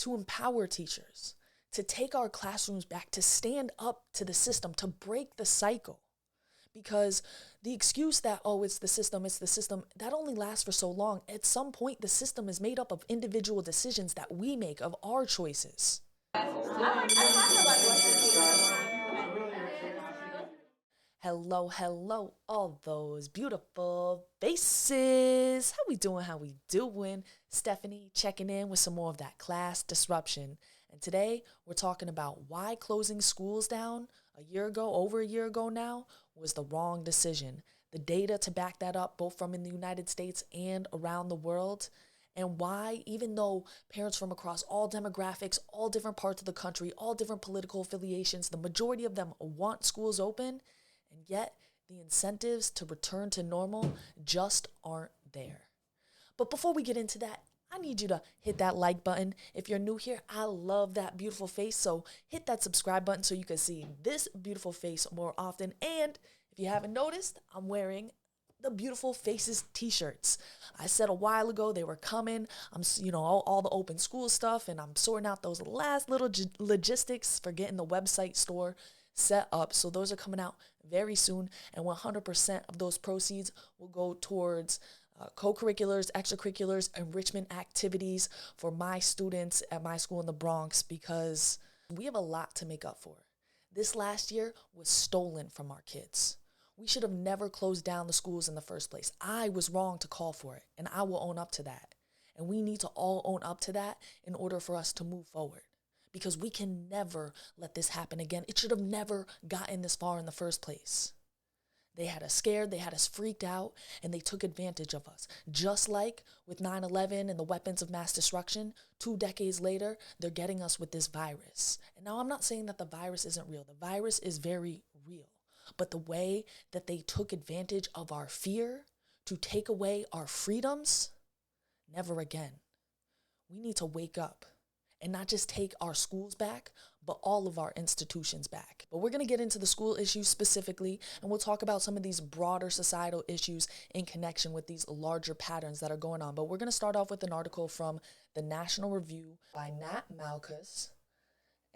to empower teachers, to take our classrooms back, to stand up to the system, to break the cycle. Because the excuse that, oh, it's the system, that only lasts for so long. At some point, the system is made up of individual decisions that we make, of our choices. Hello, hello, all those beautiful faces. How we doing? How we doing? Stephanie checking in with some more of that class disruption. And today we're talking about why closing schools down over a year ago now, was the wrong decision. The data to back that up, both from in the United States and around the world. And why, even though parents from across all demographics, all different parts of the country, all different political affiliations, the majority of them want schools open, and yet the incentives to return to normal just aren't there. But before we get into that, I need you to hit that like button. If you're new here, I love that beautiful face. So hit that subscribe button so you can see this beautiful face more often. And if you haven't noticed, I'm wearing the Beautiful Faces t-shirts. I said a while ago they were coming. I'm, all the open school stuff, and I'm sorting out those last little logistics for getting the website store set up. So those are coming out very soon, and 100% of those proceeds will go towards co-curriculars, extracurriculars, enrichment activities for my students at my school in the Bronx, because we have a lot to make up for. This last year was stolen from our kids. We should have never closed down the schools in the first place. I was wrong to call for it, and I will own up to that. And we need to all own up to that in order for us to move forward, because we can never let this happen again. It should have never gotten this far in the first place. They had us scared, they had us freaked out, and they took advantage of us. Just like with 9/11 and the weapons of mass destruction, 2 decades later, they're getting us with this virus. And now I'm not saying that the virus isn't real. The virus is very real. But the way that they took advantage of our fear to take away our freedoms, never again. We need to wake up and not just take our schools back, but all of our institutions back. But we're going to get into the school issues specifically, and we'll talk about some of these broader societal issues in connection with these larger patterns that are going on. But we're going to start off with an article from the National Review by Nat Malkus.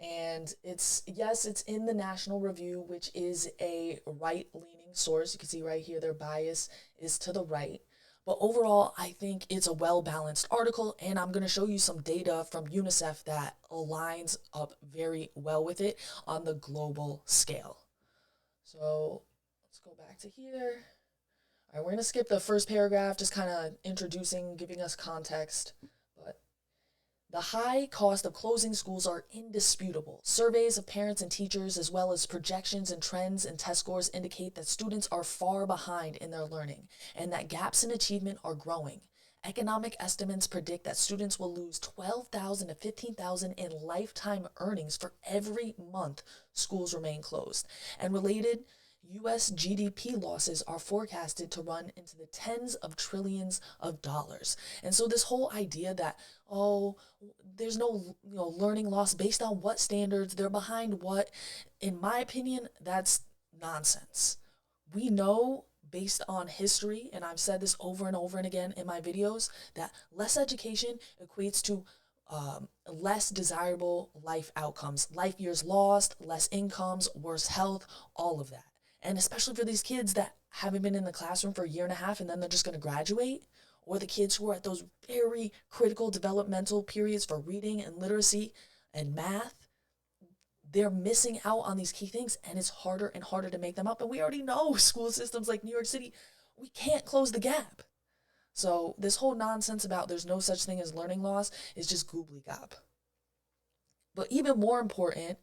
And it's in the National Review, which is a right-leaning source. You can see right here their bias is to the right. But overall, I think it's a well-balanced article, and I'm going to show you some data from UNICEF that aligns up very well with it on the global scale. So let's go back to here. All right, we're going to skip the first paragraph, just kind of introducing, giving us context. But the high cost of closing schools are indisputable. Surveys of parents and teachers, as well as projections and trends and test scores, indicate that students are far behind in their learning and that gaps in achievement are growing. Economic estimates predict that students will lose $12,000 to $15,000 in lifetime earnings for every month schools remain closed. And related, U.S. GDP losses are forecasted to run into the tens of trillions of dollars. And so this whole idea that, there's no learning loss based on what standards, they're behind what, in my opinion, that's nonsense. We know based on history, and I've said this over and over and again in my videos, that less education equates to less desirable life outcomes, life years lost, less incomes, worse health, all of that. And especially for these kids that haven't been in the classroom for a year and a half and then they're just going to graduate, or the kids who are at those very critical developmental periods for reading and literacy and math, they're missing out on these key things, and it's harder and harder to make them up. And we already know school systems like New York City, we can't close the gap. So this whole nonsense about there's no such thing as learning loss is just gobbledygook. But even more important,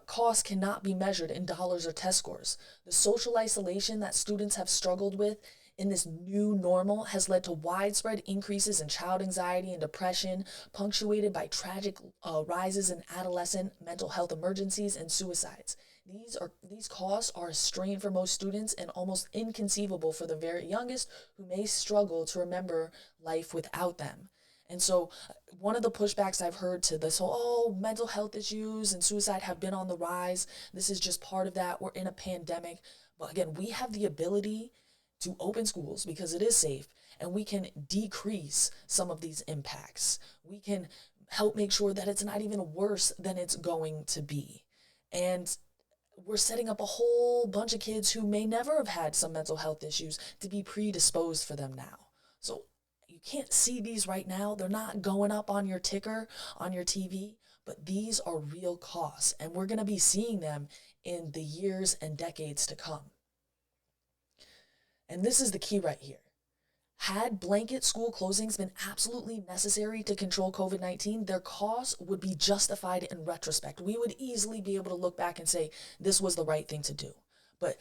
costs cannot be measured in dollars or test scores. The social isolation that students have struggled with in this new normal has led to widespread increases in child anxiety and depression, punctuated by tragic rises in adolescent mental health emergencies and suicides. These costs are a strain for most students and almost inconceivable for the very youngest, who may struggle to remember life without them. And so one of the pushbacks I've heard to this whole, mental health issues and suicide have been on the rise. This is just part of that. We're in a pandemic. But again, we have the ability to open schools because it is safe, and we can decrease some of these impacts. We can help make sure that it's not even worse than it's going to be. And we're setting up a whole bunch of kids who may never have had some mental health issues to be predisposed for them now. So you can't see these right now. They're not going up on your ticker, on your TV, but these are real costs, and we're going to be seeing them in the years and decades to come. And this is the key right here. Had blanket school closings been absolutely necessary to control COVID-19, their costs would be justified in retrospect. We would easily be able to look back and say, this was the right thing to do. But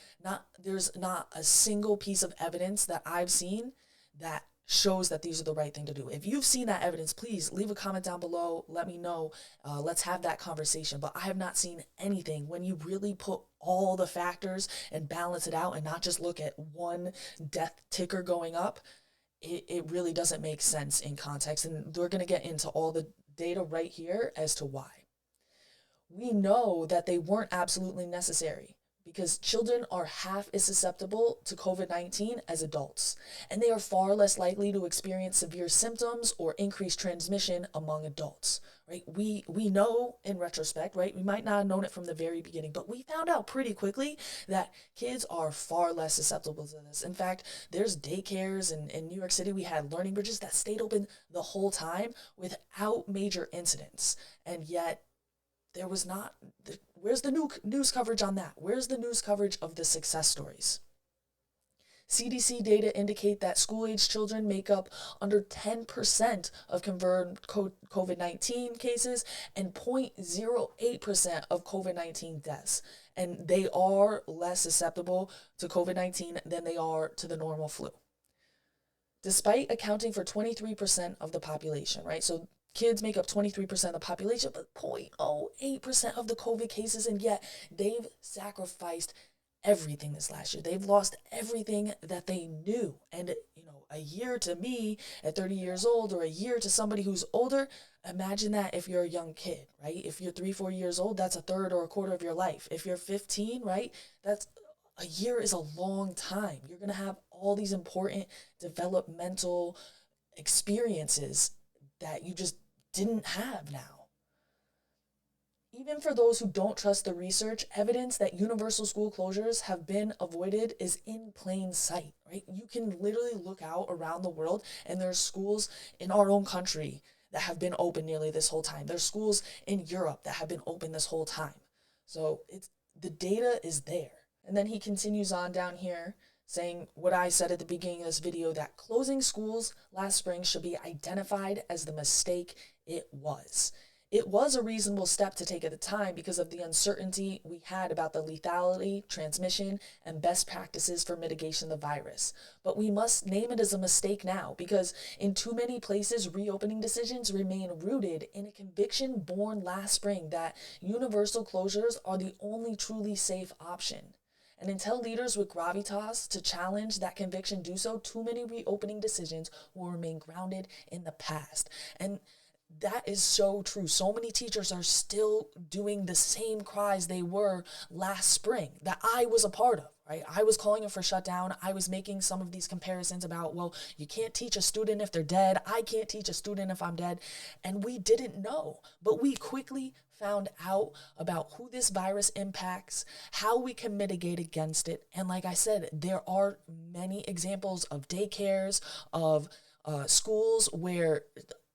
there's not a single piece of evidence that I've seen that shows that these are the right thing to do. If you've seen that evidence, please leave a comment down below. Let me know. Let's have that conversation. But I have not seen anything when you really put all the factors and balance it out and not just look at one death ticker going up. It really doesn't make sense in context. And we're going to get into all the data right here as to why. We know that they weren't absolutely necessary because children are half as susceptible to COVID-19 as adults, and they are far less likely to experience severe symptoms or increased transmission among adults, right? We know in retrospect, right? We might not have known it from the very beginning, but we found out pretty quickly that kids are far less susceptible to this. In fact, there's daycares in New York City. We had learning bridges that stayed open the whole time without major incidents, and yet there was not, where's the new news coverage on that? Where's the news coverage of the success stories? CDC data indicate that school-age children make up under 10% of confirmed COVID-19 cases and 0.08% of COVID-19 deaths. And they are less susceptible to COVID-19 than they are to the normal flu. Despite accounting for 23% of the population, right? So kids make up 23% of the population, but 0.08% of the COVID cases, and yet they've sacrificed everything this last year. They've lost everything that they knew. And, a year to me at 30 years old or a year to somebody who's older, imagine that if you're a young kid, right? If you're 3-4 years old, that's a third or a quarter of your life. If you're 15, right, that's a year is a long time. You're going to have all these important developmental experiences that you just didn't have now. Even for those who don't trust the research, evidence that universal school closures have been avoided is in plain sight, right? You can literally look out around the world and there's schools in our own country that have been open nearly this whole time. There's schools in Europe that have been open this whole time. So the data is there. And then he continues on down here saying what I said at the beginning of this video, that closing schools last spring should be identified as the mistake it was. It was a reasonable step to take at the time because of the uncertainty we had about the lethality, transmission, and best practices for mitigation of the virus. But we must name it as a mistake now because in too many places, reopening decisions remain rooted in a conviction born last spring that universal closures are the only truly safe option. And until leaders with gravitas to challenge that conviction do so, too many reopening decisions will remain grounded in the past. And that is so true. So many teachers are still doing the same cries they were last spring that I was a part of, right? I was calling it for shutdown. I was making some of these comparisons about, well, you can't teach a student if they're dead. I can't teach a student if I'm dead. And we didn't know, but we quickly found out about who this virus impacts, how we can mitigate against it. And like I said, there are many examples of daycares, of schools where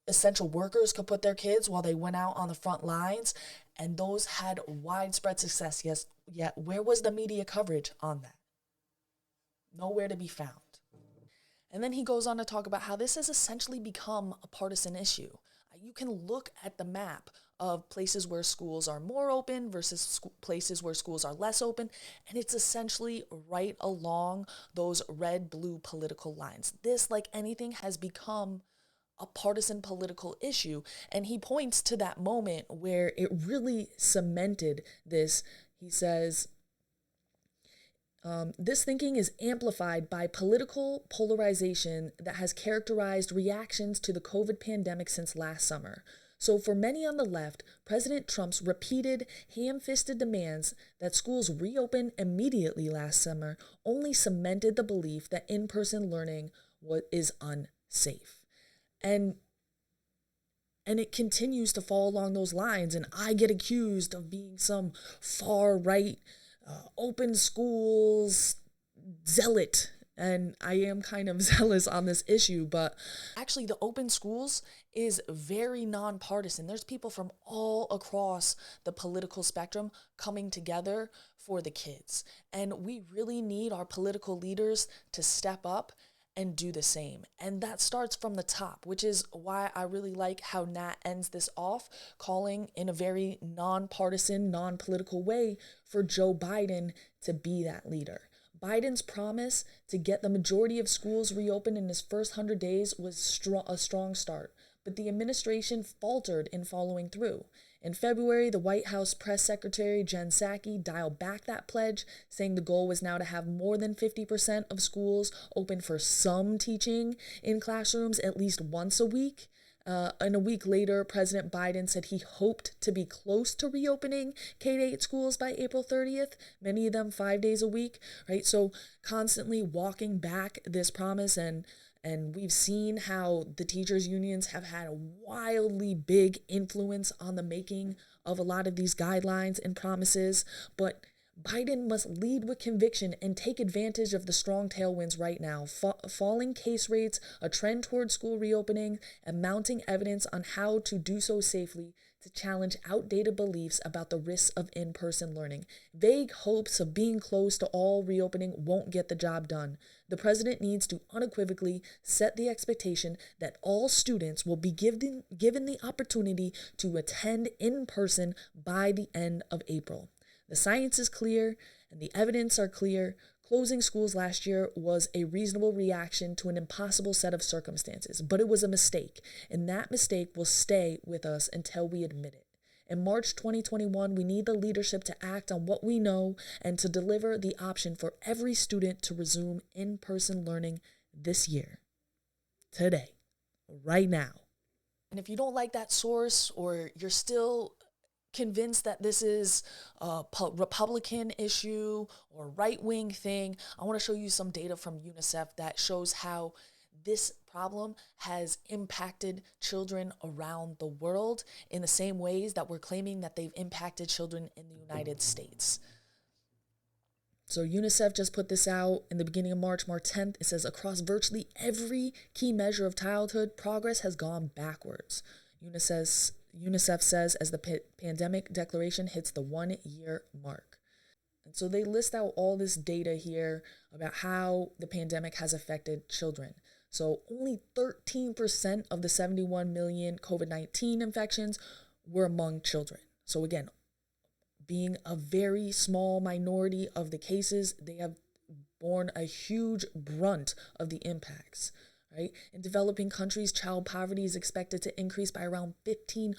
essential workers could put their kids while they went out on the front lines, and those had widespread success. Yes, yet where was the media coverage on that? Nowhere to be found. And then he goes on to talk about how this has essentially become a partisan issue. You can look at the map of places where schools are more open versus places where schools are less open, and it's essentially right along those red-blue political lines. This, like anything, has become a partisan political issue. And he points to that moment where it really cemented this. He says, this thinking is amplified by political polarization that has characterized reactions to the COVID pandemic since last summer. So for many on the left, President Trump's repeated ham-fisted demands that schools reopen immediately last summer only cemented the belief that in-person learning is unsafe. And And it continues to fall along those lines. And I get accused of being some far right, open schools zealot. And I am kind of zealous on this issue, but actually, the open schools is very nonpartisan. There's people from all across the political spectrum coming together for the kids. And we really need our political leaders to step up and do the same. And that starts from the top, which is why I really like how Nat ends this off, calling in a very nonpartisan, non-political way for Joe Biden to be that leader. Biden's promise to get the majority of schools reopened in his first 100 days was a strong start, but the administration faltered in following through. In February, the White House press secretary Jen Psaki dialed back that pledge, saying the goal was now to have more than 50% of schools open for some teaching in classrooms at least once a week. And a week later, President Biden said he hoped to be close to reopening K-8 schools by April 30th, many of them 5 days a week, right? So constantly walking back this promise, and we've seen how the teachers' unions have had a wildly big influence on the making of a lot of these guidelines and promises. But Biden must lead with conviction and take advantage of the strong tailwinds right now. Falling case rates, a trend toward school reopening, and mounting evidence on how to do so safely to challenge outdated beliefs about the risks of in-person learning. Vague hopes of being close to all reopening won't get the job done. The president needs to unequivocally set the expectation that all students will be given the opportunity to attend in person by the end of April. The science is clear and the evidence are clear. Closing schools last year was a reasonable reaction to an impossible set of circumstances, but it was a mistake, and that mistake will stay with us until we admit it. In March 2021, we need the leadership to act on what we know and to deliver the option for every student to resume in-person learning this year, today, right now. And if you don't like that source, or you're still convinced that this is a Republican issue or right-wing thing, I want to show you some data from UNICEF that shows how this problem has impacted children around the world in the same ways that we're claiming that they've impacted children in the United States. So UNICEF just put this out in the beginning of March 10th. It says, across virtually every key measure of childhood, progress has gone backwards. UNICEF says as the pandemic declaration hits the 1 year mark. And so they list out all this data here about how the pandemic has affected children. So only 13% of the 71 million COVID-19 infections were among children. So again, being a very small minority of the cases, they have borne a huge brunt of the impacts. Right? In developing countries, child poverty is expected to increase by around 15%.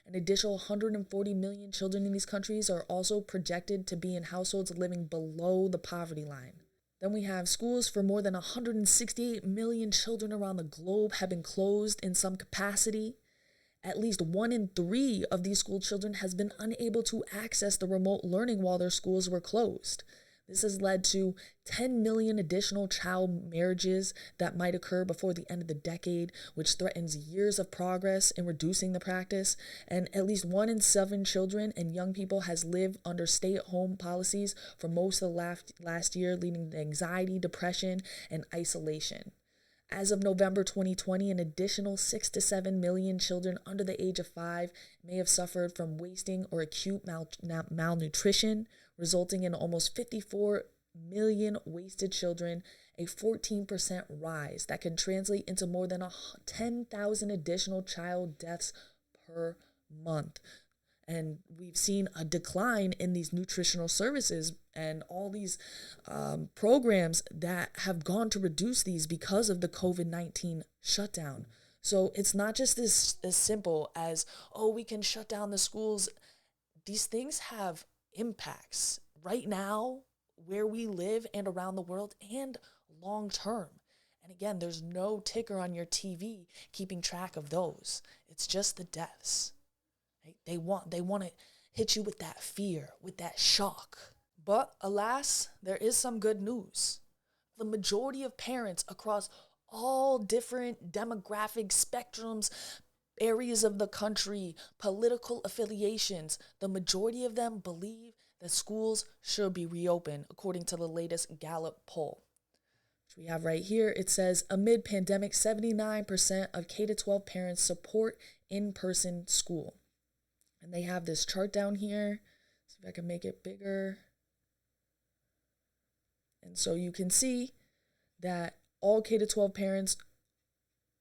An additional 140 million children in these countries are also projected to be in households living below the poverty line. Then we have schools for more than 168 million children around the globe have been closed in some capacity. At least 1 in 3 of these school children has been unable to access the remote learning while their schools were closed. This has led to 10 million additional child marriages that might occur before the end of the decade, which threatens years of progress in reducing the practice. And at least 1 in 7 children and young people has lived under stay-at-home policies for most of the last year, leading to anxiety, depression, and isolation. As of November 2020, an additional 6 to 7 million children under the age of 5 may have suffered from wasting or acute malnutrition, resulting in almost 54 million wasted children, a 14% rise that can translate into more than 10,000 additional child deaths per month. And we've seen a decline in these nutritional services and all these programs that have gone to reduce these because of the COVID-19 shutdown. So it's not just as simple as, oh, we can shut down the schools. These things have impacts right now where we live and around the world and long term. And again, there's no ticker on your TV keeping track of those. It's just the deaths. Right? They want to hit you with that fear, with that shock. But alas, there is some good news. The majority of parents across all different demographic spectrums, areas of the country, political affiliations, the majority of them believe that schools should be reopened, according to the latest Gallup poll. Which we have right here. It says, amid pandemic, 79% of K-12 parents support in-person school. And they have this chart down here. See if I can make it bigger. And so you can see that all K-12 parents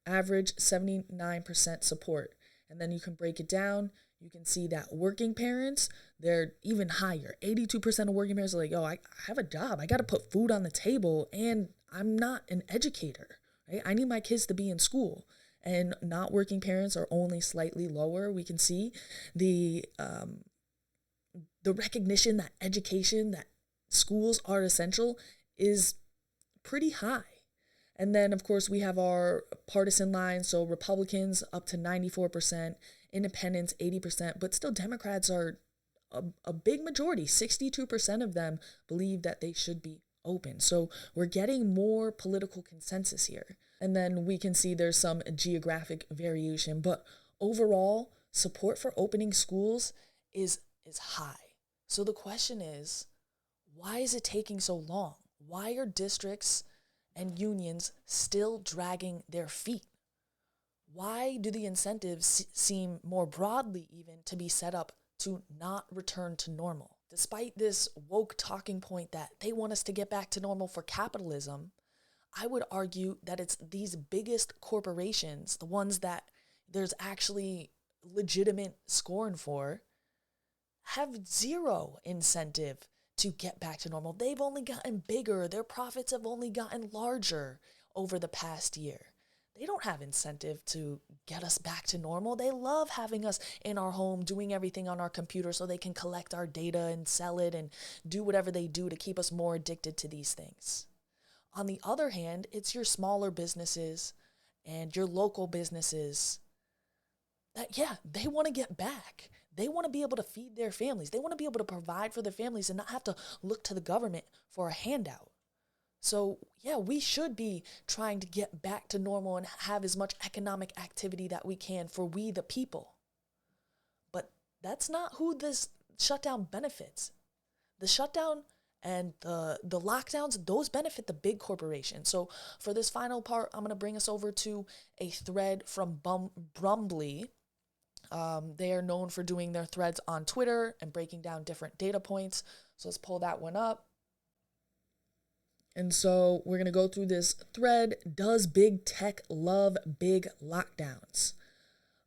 average 79% support. And then you can break it down. You can see that working parents, they're even higher. 82% of working parents are like, I have a job. I got to put food on the table, and I'm not an educator, right? I need my kids to be in school. And not working parents are only slightly lower. We can see the recognition that education, that schools are essential, is pretty high. And then, of course, we have our partisan lines. So Republicans up to 94%, independents 80%, but still Democrats are a big majority. 62% of them believe that they should be open. So we're getting more political consensus here. And then we can see there's some geographic variation, but overall support for opening schools is high. So the question is, why is it taking so long? Why are districts and unions still dragging their feet? Why do the incentives seem more broadly even to be set up to not return to normal? Despite this woke talking point that they want us to get back to normal for capitalism, I would argue that it's these biggest corporations, the ones that there's actually legitimate scorn for, have zero incentive to get back to normal. They've only gotten bigger. Their profits have only gotten larger over the past year. They don't have incentive to get us back to normal. They love having us in our home, doing everything on our computer so they can collect our data and sell it and do whatever they do to keep us more addicted to these things. On the other hand, it's your smaller businesses and your local businesses that, they want to get back. They want to be able to feed their families. They want to be able to provide for their families and not have to look to the government for a handout. So, we should be trying to get back to normal and have as much economic activity that we can for we the people. But that's not who this shutdown benefits. The shutdown and the lockdowns, those benefit the big corporations. So for this final part, I'm going to bring us over to a thread from Brumbly. They are known for doing their threads on Twitter and breaking down different data points. So let's pull that one up. And so we're going to go through this thread. Does big tech love big lockdowns?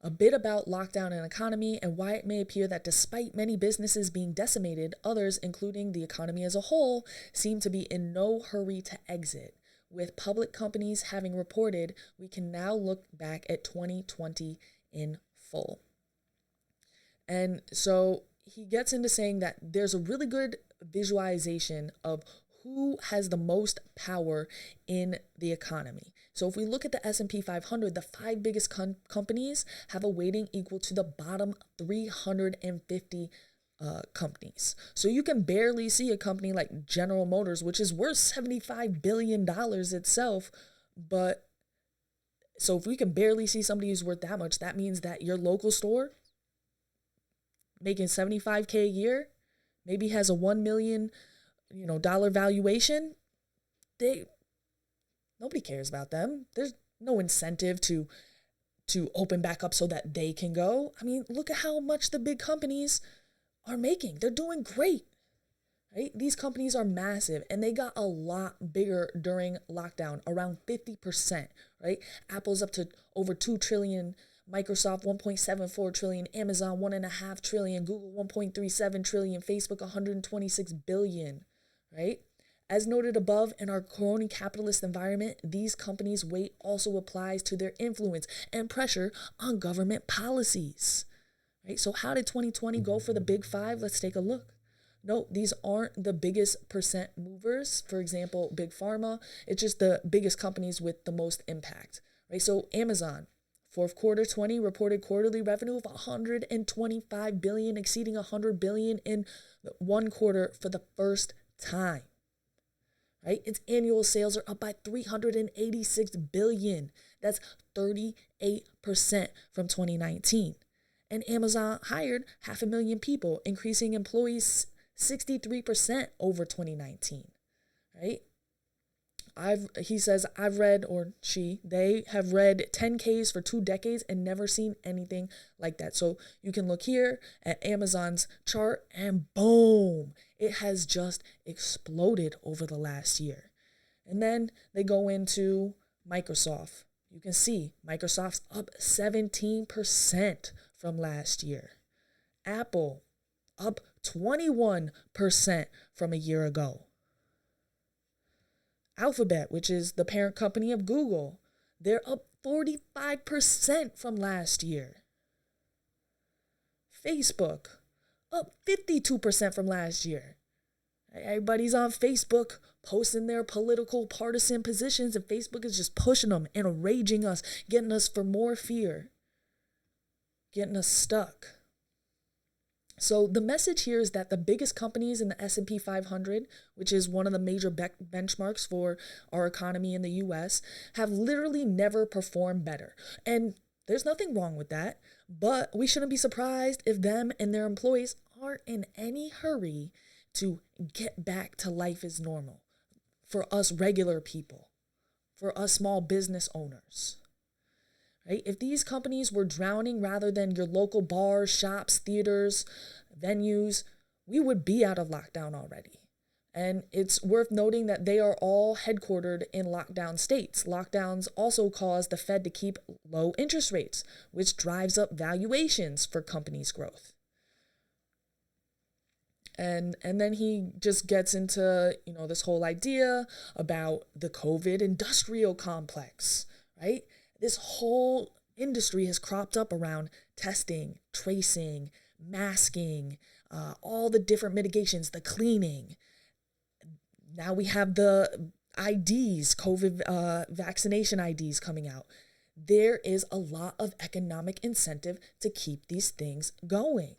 A bit about lockdown and economy and why it may appear that despite many businesses being decimated, others, including the economy as a whole, seem to be in no hurry to exit. With public companies having reported, we can now look back at 2020 in full. And so he gets into saying that there's a really good visualization of who has the most power in the economy. So if we look at the S&P 500, the five biggest companies have a weighting equal to the bottom 350 companies. So you can barely see a company like General Motors, which is worth $75 billion itself. But so if we can barely see somebody who's worth that much, that means that your local store making $75K a year maybe has a $1 million dollar valuation. Nobody cares about them. There's no incentive to open back up so that they can go. I mean, look at how much the big companies are making. They're doing great, right? These companies are massive and they got a lot bigger during lockdown, around 50%, right? Apple's up to over 2 trillion, Microsoft 1.74 trillion, Amazon 1.5 trillion, Google 1.37 trillion, Facebook 126 billion, right? As noted above, in our crony capitalist environment, these companies' weight also applies to their influence and pressure on government policies, right? So how did 2020 go for the big five? Let's take a look. No, these aren't the biggest percent movers. For example, Big Pharma, it's just the biggest companies with the most impact, right? So Amazon, fourth quarter 20 reported quarterly revenue of 125 billion, exceeding 100 billion in one quarter for the first time. right? Its annual sales are up by 386 billion. That's 38% from 2019. And Amazon hired 500,000 people, increasing employees 63% over 2019, right? He says, I've read, or they have read 10Ks for 2 decades and never seen anything like that. So you can look here at Amazon's chart and boom, it has just exploded over the last year. And then they go into Microsoft. You can see Microsoft's up 17% from last year. Apple up 21% from a year ago. Alphabet, which is the parent company of Google, they're up 45% from last year. Facebook, up 52% from last year. Everybody's on Facebook posting their political partisan positions, and Facebook is just pushing them and enraging us, getting us for more fear, getting us stuck. So the message here is that the biggest companies in the S&P 500, which is one of the major benchmarks for our economy in the US, have literally never performed better. And there's nothing wrong with that, but we shouldn't be surprised if them and their employees aren't in any hurry to get back to life as normal for us regular people, for us small business owners. Right? If these companies were drowning rather than your local bars, shops, theaters, venues, we would be out of lockdown already. And it's worth noting that they are all headquartered in lockdown states. Lockdowns also cause the Fed to keep low interest rates, which drives up valuations for companies' growth. And then he just gets into, this whole idea about the COVID industrial complex, right? This whole industry has cropped up around testing, tracing, masking, all the different mitigations, the cleaning. Now we have the IDs, COVID vaccination IDs coming out. There is a lot of economic incentive to keep these things going.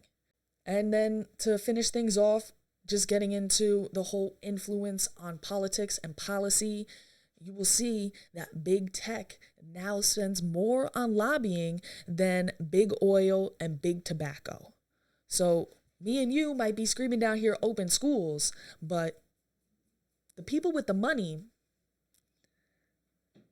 And then to finish things off, just getting into the whole influence on politics and policy, you will see that big tech now spends more on lobbying than big oil and big tobacco. So me and you might be screaming down here, open schools, but the people with the money,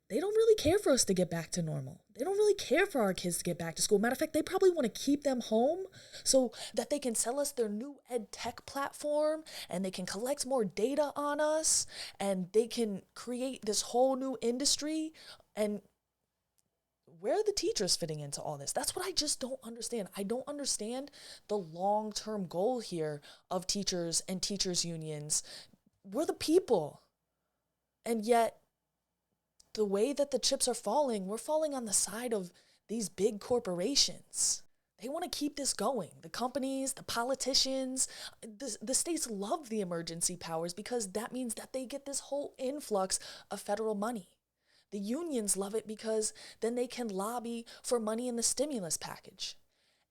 they don't really care for us to get back to normal. They don't really care for our kids to get back to school. Matter of fact, they probably want to keep them home so that they can sell us their new ed tech platform and they can collect more data on us and they can create this whole new industry. And where are the teachers fitting into all this? That's what I just don't understand. I don't understand the long-term goal here of teachers and teachers unions. We're the people. And yet, the way that the chips are falling, we're falling on the side of these big corporations. They want to keep this going. The companies, the politicians, the states love the emergency powers because that means that they get this whole influx of federal money. The unions love it because then they can lobby for money in the stimulus package.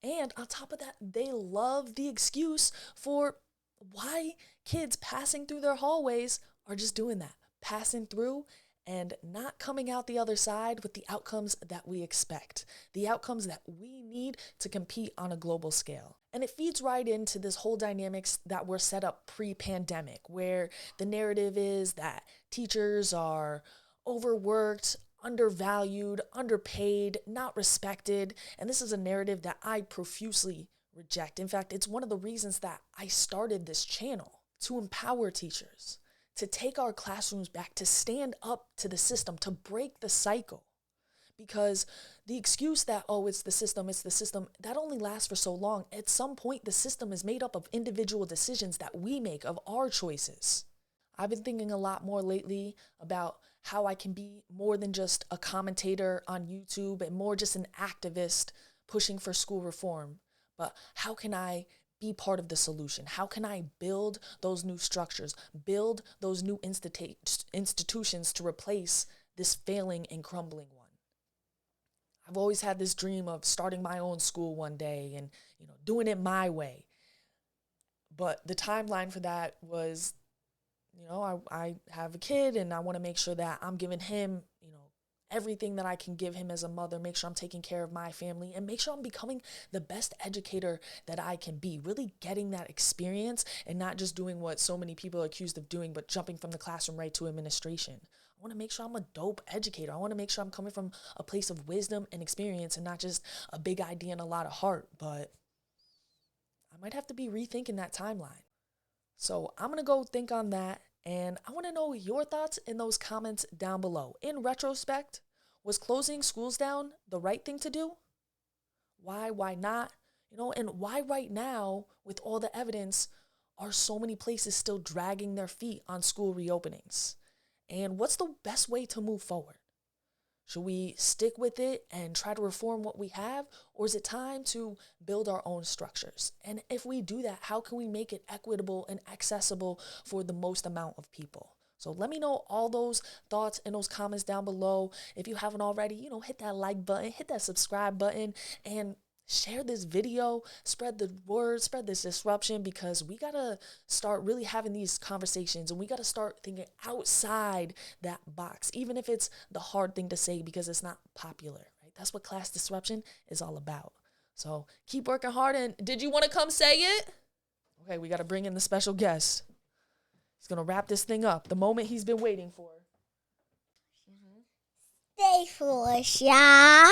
And on top of that, they love the excuse for why kids passing through their hallways are just doing that, passing through and not coming out the other side with the outcomes that we expect, the outcomes that we need to compete on a global scale. And it feeds right into this whole dynamics that were set up pre-pandemic, where the narrative is that teachers are overworked, undervalued, underpaid, not respected. And this is a narrative that I profusely reject. In fact, it's one of the reasons that I started this channel, to empower teachers, to take our classrooms back, to stand up to the system, to break the cycle. Because the excuse that, it's the system, that only lasts for so long. At some point, the system is made up of individual decisions that we make, of our choices. I've been thinking a lot more lately about how I can be more than just a commentator on YouTube and more just an activist pushing for school reform. But how can I be part of the solution? How can I build those new structures, build those new institutions to replace this failing and crumbling one? I've always had this dream of starting my own school one day and, doing it my way. But the timeline for that was I have a kid and I want to make sure that I'm giving him, everything that I can give him as a mother, make sure I'm taking care of my family and make sure I'm becoming the best educator that I can be, really getting that experience and not just doing what so many people are accused of doing, but jumping from the classroom right to administration. I want to make sure I'm a dope educator. I want to make sure I'm coming from a place of wisdom and experience and not just a big idea and a lot of heart, but I might have to be rethinking that timeline. So I'm going to go think on that. And I want to know your thoughts in those comments down below. In retrospect, was closing schools down the right thing to do? Why not? And why right now, with all the evidence, are so many places still dragging their feet on school reopenings? And what's the best way to move forward? Should we stick with it and try to reform what we have? Or is it time to build our own structures? And if we do that, how can we make it equitable and accessible for the most amount of people? So let me know all those thoughts in those comments down below. If you haven't already, hit that like button, hit that subscribe button, and share this video, spread the word, spread this disruption, because we got to start really having these conversations and we got to start thinking outside that box, even if it's the hard thing to say because it's not popular, right? That's what class disruption is all about. So keep working hard. And did you want to come say it? Okay, we got to bring in the special guest. He's going to wrap this thing up, the moment he's been waiting for. Stay foolish, yeah?